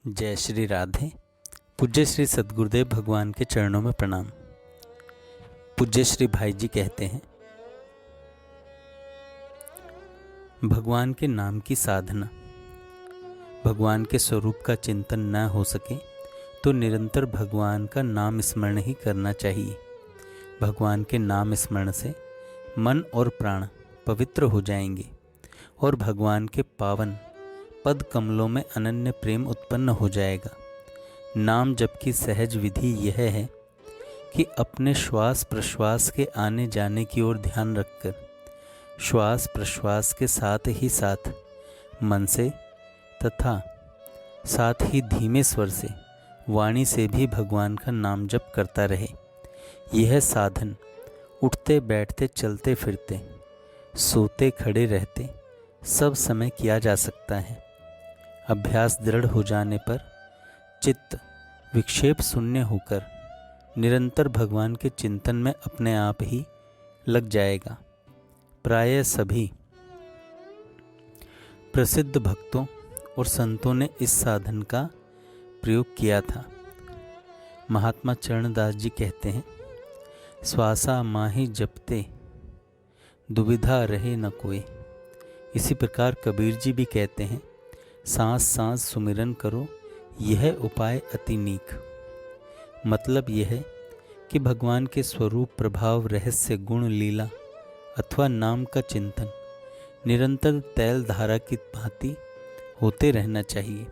जय श्री राधे। पूज्य श्री सद्गुरुदेव भगवान के चरणों में प्रणाम। पूज्य श्री भाई जी कहते हैं, भगवान के नाम की साधना। भगवान के स्वरूप का चिंतन न हो सके तो निरंतर भगवान का नाम स्मरण ही करना चाहिए। भगवान के नाम स्मरण से मन और प्राण पवित्र हो जाएंगे और भगवान के पावन पद कमलों में अनन्य प्रेम उत्पन्न हो जाएगा। नाम जप की सहज विधि यह है कि अपने श्वास प्रश्वास के आने जाने की ओर ध्यान रखकर श्वास प्रश्वास के साथ ही साथ मन से तथा साथ ही धीमे स्वर से वाणी से भी भगवान का नाम जप करता रहे। यह साधन उठते बैठते चलते फिरते सोते खड़े रहते सब समय किया जा सकता है। अभ्यास दृढ़ हो जाने पर चित्त विक्षेप शून्य होकर निरंतर भगवान के चिंतन में अपने आप ही लग जाएगा। प्रायः सभी प्रसिद्ध भक्तों और संतों ने इस साधन का प्रयोग किया था। महात्मा चरणदास जी कहते हैं, श्वासा माही जपते दुविधा रहे न कोई। इसी प्रकार कबीर जी भी कहते हैं, सांस सांस सुमिरन करो यह उपाय अति नीक। मतलब यह है कि भगवान के स्वरूप प्रभाव रहस्य गुण लीला अथवा नाम का चिंतन निरंतर तैल धारा की भांति होते रहना चाहिए।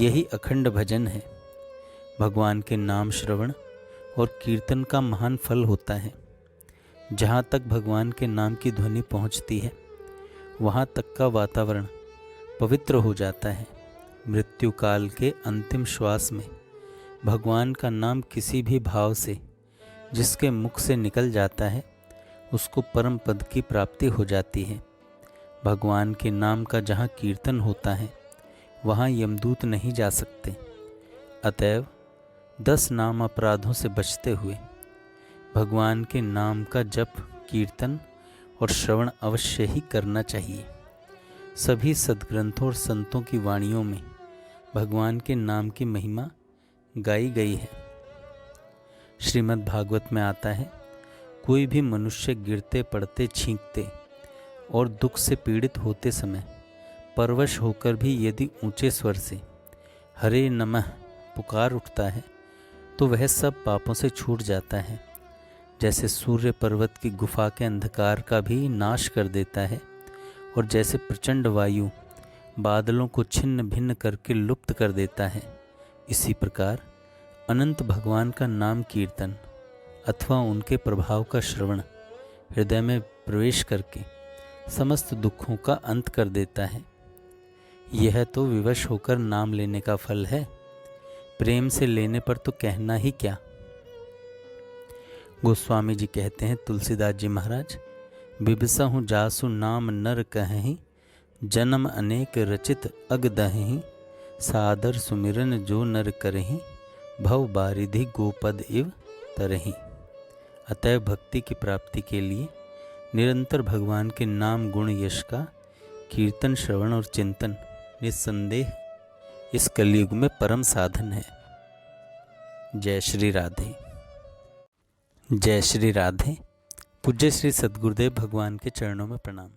यही अखंड भजन है। भगवान के नाम श्रवण और कीर्तन का महान फल होता है। जहाँ तक भगवान के नाम की ध्वनि पहुँचती है वहाँ तक का वातावरण पवित्र हो जाता है। मृत्यु काल के अंतिम श्वास में भगवान का नाम किसी भी भाव से जिसके मुख से निकल जाता है उसको परम पद की प्राप्ति हो जाती है। भगवान के नाम का जहाँ कीर्तन होता है वहाँ यमदूत नहीं जा सकते। अतएव 10 नाम अपराधों से बचते हुए भगवान के नाम का जप कीर्तन और श्रवण अवश्य ही करना चाहिए। सभी सद्ग्रंथों और संतों की वाणियों में भगवान के नाम की महिमा गाई गई है। श्रीमद् भागवत में आता है, कोई भी मनुष्य गिरते पड़ते छींकते और दुख से पीड़ित होते समय परवश होकर भी यदि ऊंचे स्वर से हरे नमः पुकार उठता है तो वह सब पापों से छूट जाता है। जैसे सूर्य पर्वत की गुफा के अंधकार का भी नाश कर देता है और जैसे प्रचंड वायु बादलों को छिन्न भिन्न करके लुप्त कर देता है, इसी प्रकार अनंत भगवान का नाम कीर्तन अथवा उनके प्रभाव का श्रवण हृदय में प्रवेश करके समस्त दुखों का अंत कर देता है। यह तो विवश होकर नाम लेने का फल है। प्रेम से लेने पर तो कहना ही क्या। गोस्वामी जी कहते हैं, तुलसीदास जी महाराज, बिबसहु जासु नाम नर कहीं जन्म अनेक रचित अग दहीं सादर सुमिरन जो नर करहीं भव बारिधि गोपद इव तरहीं। अतः भक्ति की प्राप्ति के लिए निरंतर भगवान के नाम गुण यश का कीर्तन श्रवण और चिंतन निस्संदेह इस कलयुग में परम साधन है। जय श्री राधे। जय श्री राधे। पूज्य श्री सद्गुरुदेव भगवान के चरणों में प्रणाम।